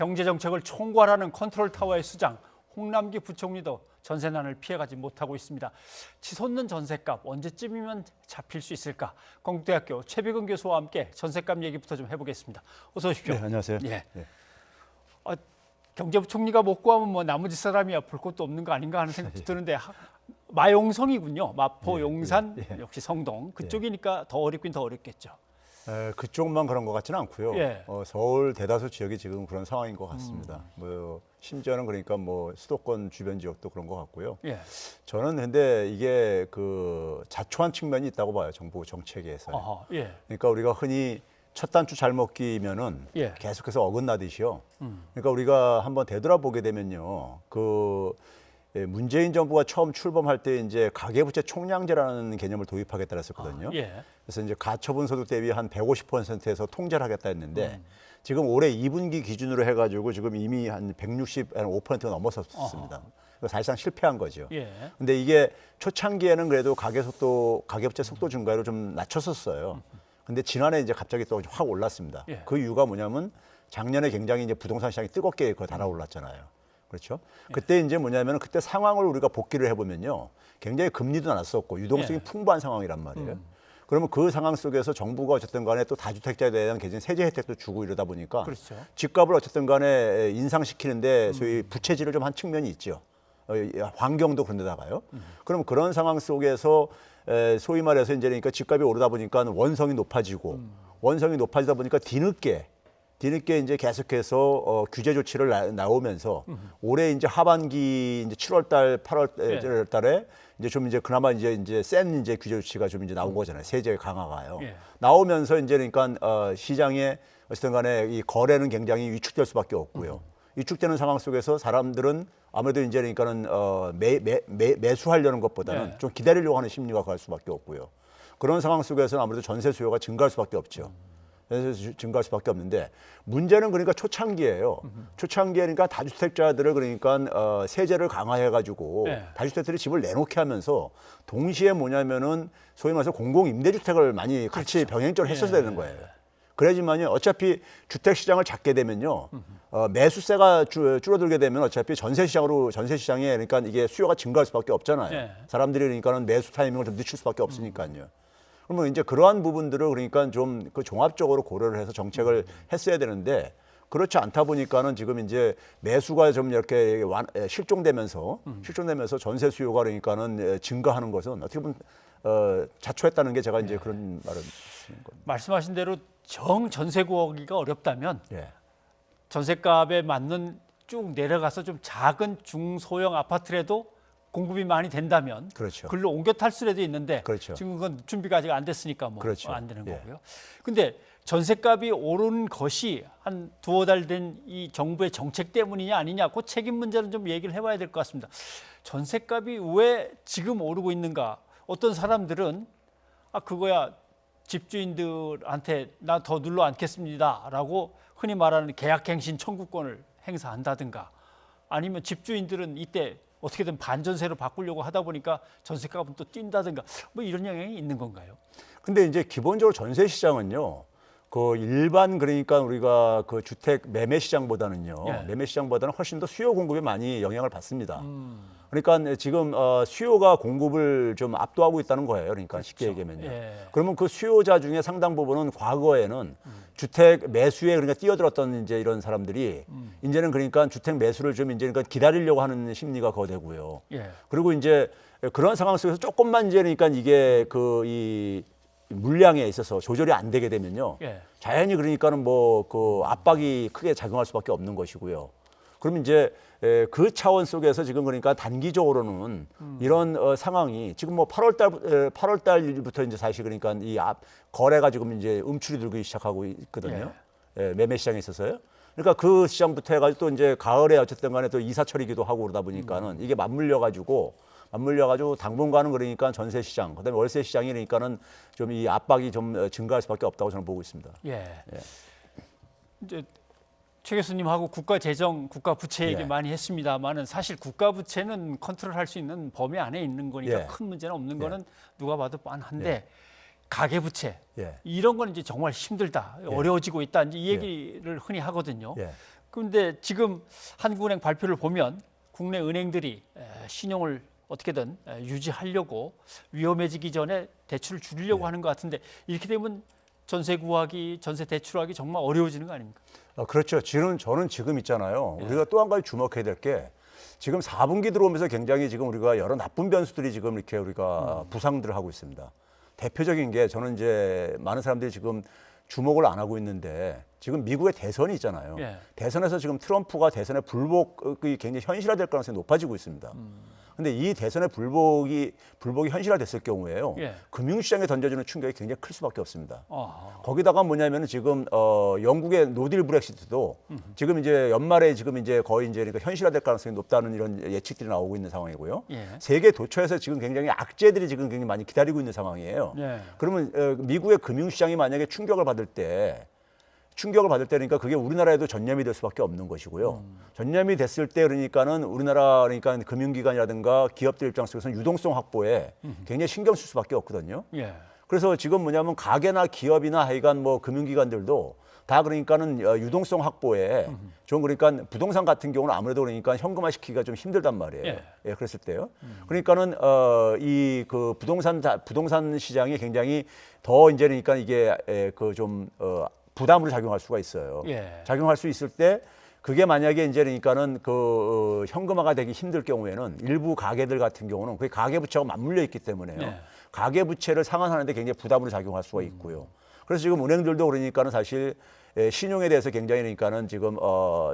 경제정책을 총괄하는 컨트롤타워의 수장 홍남기 부총리도 전세난을 피해가지 못하고 있습니다. 치솟는 전세값 언제쯤이면 잡힐 수 있을까? 건국대학교 최백은 교수와 함께 전세값 얘기부터 좀 해보겠습니다. 어서 오십시오. 네, 안녕하세요. 예. 네. 경제부총리가 못 구하면 뭐 나머지 사람이야 볼 것도 없는 거 아닌가 하는 생각도 드는데 마용성이군요. 마포, 용산, 역시 성동 그쪽이니까 더 어렵긴 더 어렵겠죠. 그쪽만 그런 것 같지는 않고요. 예. 서울 대다수 지역이 지금 그런 상황인 것 같습니다. 뭐 심지어는 그러니까 뭐 수도권 주변 지역도 그런 것 같고요. 예. 저는 근데 이게 그 자초한 측면이 있다고 봐요. 정부 정책에서. 어허, 예. 그러니까 우리가 흔히 첫 단추 잘 먹기면은 예. 계속해서 어긋나듯이요. 그러니까 우리가 한번 되돌아보게 되면요. 문재인 정부가 처음 출범할 때 이제 가계부채 총량제라는 개념을 도입하겠다 했었거든요. 예. 그래서 이제 가처분 소득 대비 한 150%에서 통제를 하겠다 했는데 지금 올해 2분기 기준으로 해가지고 지금 이미 한 165%가 넘어섰습니다. 사실상 실패한 거죠. 예. 근데 이게 초창기에는 그래도 가계부채 속도 증가율을 좀 낮췄었어요. 근데 지난해 이제 갑자기 또 확 올랐습니다. 예. 그 이유가 뭐냐면 작년에 굉장히 이제 부동산 시장이 뜨겁게 달아올랐잖아요. 그렇죠? 그때 이제 뭐냐면 그때 상황을 우리가 복기를 해보면요. 굉장히 금리도 낮았었고 유동성이 풍부한 상황이란 말이에요. 그러면 그 상황 속에서 정부가 어쨌든 간에 또 다주택자에 대한 개진 세제 혜택도 주고 이러다 보니까 그렇죠. 집값을 어쨌든 간에 인상시키는데 소위 부채질을 좀 한 측면이 있죠. 환경도 그런데다가요. 그럼 그런 상황 속에서 소위 말해서 이제 그러니까 집값이 오르다 보니까 원성이 높아지고 원성이 높아지다 보니까 뒤늦게 이제 계속해서 규제 조치를 나오면서 올해 이제 하반기 이제 7월달, 8월달에 이제 좀 이제 그나마 이제 센 이제 규제 조치가 좀 이제 나온 거잖아요. 세제 강화가요. 예. 나오면서 이제 그러니까 시장에 어쨌든 간에 이 거래는 굉장히 위축될 수밖에 없고요. 위축되는 상황 속에서 사람들은 아무래도 이제 그러니까는 매수하려는 것보다는 좀 기다리려고 하는 심리가 갈 수밖에 없고요. 그런 상황 속에서는 아무래도 전세 수요가 증가할 수밖에 없죠. 증가할 수밖에 없는데 문제는 그러니까 초창기예요. 초창기에 그러니까 다주택자들을 그러니까 세제를 강화해가지고 다주택들이 집을 내놓게 하면서 동시에 뭐냐면은 소위 말해서 공공임대주택을 많이 같이 병행적으로 했어야 되는 거예요. 그래야지만요. 어차피 주택 시장을 잡게 되면요, 매수세가 줄어들게 되면 어차피 전세 시장에 그러니까 이게 수요가 증가할 수밖에 없잖아요. 사람들이 그러니까는 매수 타이밍을 좀 늦출 수밖에 없으니까요. 그러면 이제 그러한 부분들을 그러니까 좀 그 종합적으로 고려를 해서 정책을 했어야 되는데 그렇지 않다 보니까는 지금 이제 매수가 좀 이렇게 실종되면서 전세 수요가 그러니까는 증가하는 것은 어떻게 보면 자초했다는 게 제가 이제 그런 말을 드리는 겁니다. 말씀하신 대로 전세 구하기가 어렵다면 전세값에 맞는 쭉 내려가서 좀 작은 중소형 아파트라도 공급이 많이 된다면 그렇죠. 글로 옮겨 탈 수라도 있는데 그렇죠. 지금 그건 준비가 아직 안 됐으니까 뭐 그렇죠. 안 되는 거고요. 근데 전세값이 오른 것이 한 두어 달 된 이 정부의 정책 때문이냐 아니냐 그 책임 문제는 좀 얘기를 해봐야 될 것 같습니다. 전세값이 왜 지금 오르고 있는가? 어떤 사람들은 그거야 집주인들한테 나 더 눌러 앉겠습니다라고 흔히 말하는 계약갱신 청구권을 행사한다든가 아니면 집주인들은 이때 어떻게든 반전세로 바꾸려고 하다 보니까 전세값은 또 뛴다든가 뭐 이런 영향이 있는 건가요? 근데 이제 기본적으로 전세 시장은요. 그 일반 그러니까 우리가 그 주택 매매 시장보다는요. 매매 시장보다는 훨씬 더 수요 공급에 많이 영향을 받습니다. 그러니까 지금 수요가 공급을 좀 압도하고 있다는 거예요. 그러니까 그렇죠. 쉽게 얘기하면요. 그러면 그 수요자 중에 상당 부분은 과거에는 주택 매수에 그러니까 뛰어들었던 이제 이런 사람들이 이제는 그러니까 주택 매수를 좀 이제 그러니까 기다리려고 하는 심리가 거되고요. 그리고 이제 그런 상황 속에서 조금만 이제 그러니까 이게 이 물량에 있어서 조절이 안 되게 되면요. 자연히 그러니까는 뭐 그 압박이 크게 작용할 수밖에 없는 것이고요. 그러면 이제 그 차원 속에서 지금 그러니까 단기적으로는 이런 상황이 지금 뭐 8월 달부터 이제 사실 그러니까 이 거래가 지금 이제 음출이 들기 시작하고 있거든요. 매매 시장에 있어서요. 그러니까 그 시장부터 해가지고 또 이제 가을에 어쨌든 간에 또 이사철이기도 하고 그러다 보니까는 이게 맞물려 가지고 당분간은 그러니까 전세 시장, 그다음에 월세 시장이 그러니까는 좀 이 압박이 좀 증가할 수밖에 없다고 저는 보고 있습니다. 이제 최 교수님하고 국가 재정, 국가 부채 얘기 많이 했습니다만은 사실 국가 부채는 컨트롤할 수 있는 범위 안에 있는 거니까 큰 문제는 없는 거는 누가 봐도 뻔한데 가계 부채 이런 거는 이제 정말 힘들다, 어려워지고 있다 이제 이 얘기를 흔히 하거든요. 그런데 지금 한국은행 발표를 보면 국내 은행들이 신용을 어떻게든 유지하려고 위험해지기 전에 대출을 줄이려고 하는 것 같은데 이렇게 되면 전세 구하기, 전세 대출하기 정말 어려워지는 거 아닙니까? 그렇죠. 저는 지금 있잖아요. 우리가 또 한 가지 주목해야 될 게 지금 4분기 들어오면서 굉장히 지금 우리가 여러 나쁜 변수들이 지금 이렇게 우리가 부상들을 하고 있습니다. 대표적인 게 저는 이제 많은 사람들이 지금 주목을 안 하고 있는데 지금 미국의 대선이 있잖아요. 예. 대선에서 지금 트럼프가 대선의 불복이 굉장히 현실화될 가능성이 높아지고 있습니다. 근데 이 대선의 불복이 현실화됐을 경우에요. 예. 금융시장에 던져주는 충격이 굉장히 클 수밖에 없습니다. 아하. 거기다가 뭐냐면은 지금 영국의 노딜 브렉시트도 지금 이제 연말에 지금 이제 거의 이제 그러니까 현실화될 가능성이 높다는 이런 예측들이 나오고 있는 상황이고요. 예. 세계 도처에서 지금 굉장히 악재들이 지금 굉장히 많이 기다리고 있는 상황이에요. 예. 그러면 미국의 금융시장이 만약에 충격을 받을 때니까 그게 우리나라에도 전염이 될 수밖에 없는 것이고요. 전염이 됐을 때 그러니까는 우리나라 그러니까 금융기관이라든가 기업들 입장 속에서는 유동성 확보에 굉장히 신경 쓸 수밖에 없거든요. 예. 그래서 지금 뭐냐면 가게나 기업이나 하여간 뭐 금융기관들도 다 그러니까는 유동성 확보에 좀 그러니까 부동산 같은 경우는 아무래도 그러니까 현금화 시키기가 좀 힘들단 말이에요. 예. 예, 그랬을 때요. 그러니까는 이 그 부동산 시장이 굉장히 더 이제 그러니까 이게 그 좀 부담으로 작용할 수가 있어요. 예. 작용할 수 있을 때 그게 만약에 이제 그러니까는 그 현금화가 되기 힘들 경우에는 일부 가게들 같은 경우는 그게 가계부채하고 맞물려 있기 때문에요. 네. 가계부채를 상환하는데 굉장히 부담으로 작용할 수가 있고요. 그래서 지금 은행들도 그러니까는 사실 신용에 대해서 굉장히 그러니까는 지금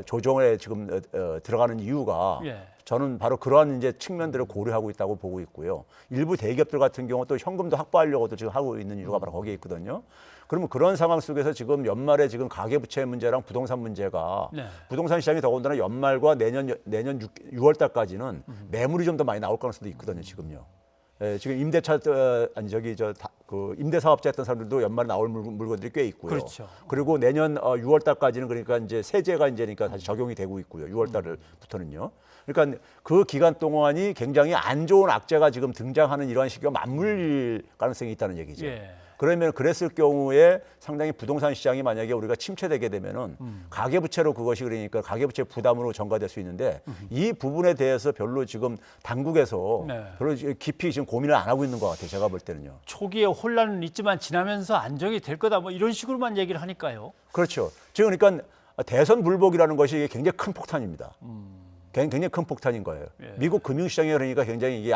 조정에 지금 들어가는 이유가 예. 저는 바로 그러한 이제 측면들을 고려하고 있다고 보고 있고요. 일부 대기업들 같은 경우 또 현금도 확보하려고도 지금 하고 있는 이유가 바로 거기에 있거든요. 그러면 그런 상황 속에서 지금 연말에 지금 가계부채 문제랑 부동산 문제가 네. 부동산 시장이 더군다나 연말과 내년 6월 달까지는 매물이 좀 더 많이 나올 가능성도 있거든요. 지금요. 예, 지금 임대차 그 임대 사업자 했던 사람들도 연말에 나올 물건들이 꽤 있고요. 그렇죠. 그리고 내년 6월 달까지는 그러니까 이제 세제가 이제 그러니까 다시 적용이 되고 있고요. 6월 달부터는요. 그러니까 그 기간 동안이 굉장히 안 좋은 악재가 지금 등장하는 이러한 시기와 맞물릴 가능성이 있다는 얘기죠. 예. 그러면 그랬을 경우에 상당히 부동산 시장이 만약에 우리가 침체되게 되면은 가계부채로 그것이 그러니까 가계부채 부담으로 전가될 수 있는데 이 부분에 대해서 별로 지금 당국에서 네. 별로 깊이 지금 고민을 안 하고 있는 것 같아요. 제가 볼 때는요. 초기에 혼란은 있지만 지나면서 안정이 될 거다 뭐 이런 식으로만 얘기를 하니까요. 그렇죠. 지금 그러니까 대선 불복이라는 것이 굉장히 큰 폭탄입니다. 굉장히 큰 폭탄인 거예요. 예. 미국 금융시장에 그러니까 굉장히 이게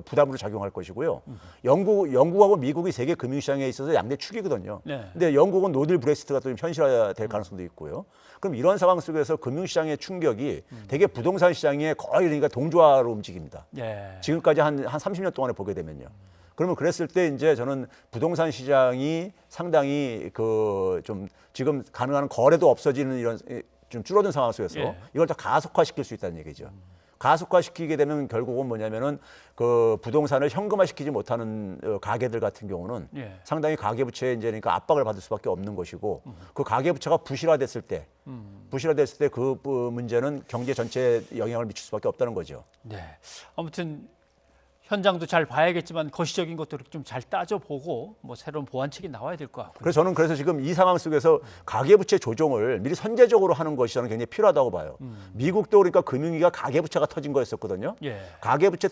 부담으로 작용할 것이고요. 영국하고 미국이 세계 금융시장에 있어서 양대 축이거든요. 네. 근데 영국은 노딜 브렉시트가 또 좀 현실화될 가능성도 있고요. 그럼 이런 상황 속에서 금융시장의 충격이 되게 부동산 시장에 거의 그러니까 동조화로 움직입니다. 예. 지금까지 한 30년 동안에 보게 되면요. 그러면 그랬을 때 이제 저는 부동산 시장이 상당히 그 좀 지금 가능한 거래도 없어지는 이런 좀 줄어든 상황 속에서 예. 이걸 더 가속화시킬 수 있다는 얘기죠. 가속화시키게 되면 결국은 뭐냐면은 그 부동산을 현금화시키지 못하는 가게들 같은 경우는 예. 상당히 가계부채에 이제 그러니까 압박을 받을 수밖에 없는 것이고 그 가계부채가 부실화됐을 때 그 문제는 경제 전체에 영향을 미칠 수밖에 없다는 거죠. 네. 아무튼 현장도 잘 봐야겠지만 거시적인 것도 좀 잘 따져보고 뭐 새로운 보완책이 나와야 될 것 같고요. 그래서 저는 지금 이 상황 속에서 가계부채 조정을 미리 선제적으로 하는 것이 저는 굉장히 필요하다고 봐요. 미국도 그러니까 금융위기가 가계부채가 터진 거였었거든요. 예. 가계부채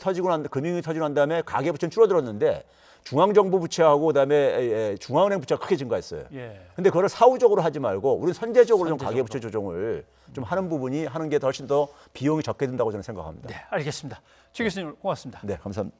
금융위기 터지고 난 다음에 가계부채는 줄어들었는데 중앙정부 부채하고 그다음에 중앙은행 부채가 크게 증가했어요. 예. 근데 그걸 사후적으로 하지 말고 우리는 선제적으로 좀 가계부채 조정을 좀 하는 게 훨씬 더 비용이 적게 든다고 저는 생각합니다. 네, 알겠습니다. 최 교수님 고맙습니다. 네, 감사합니다.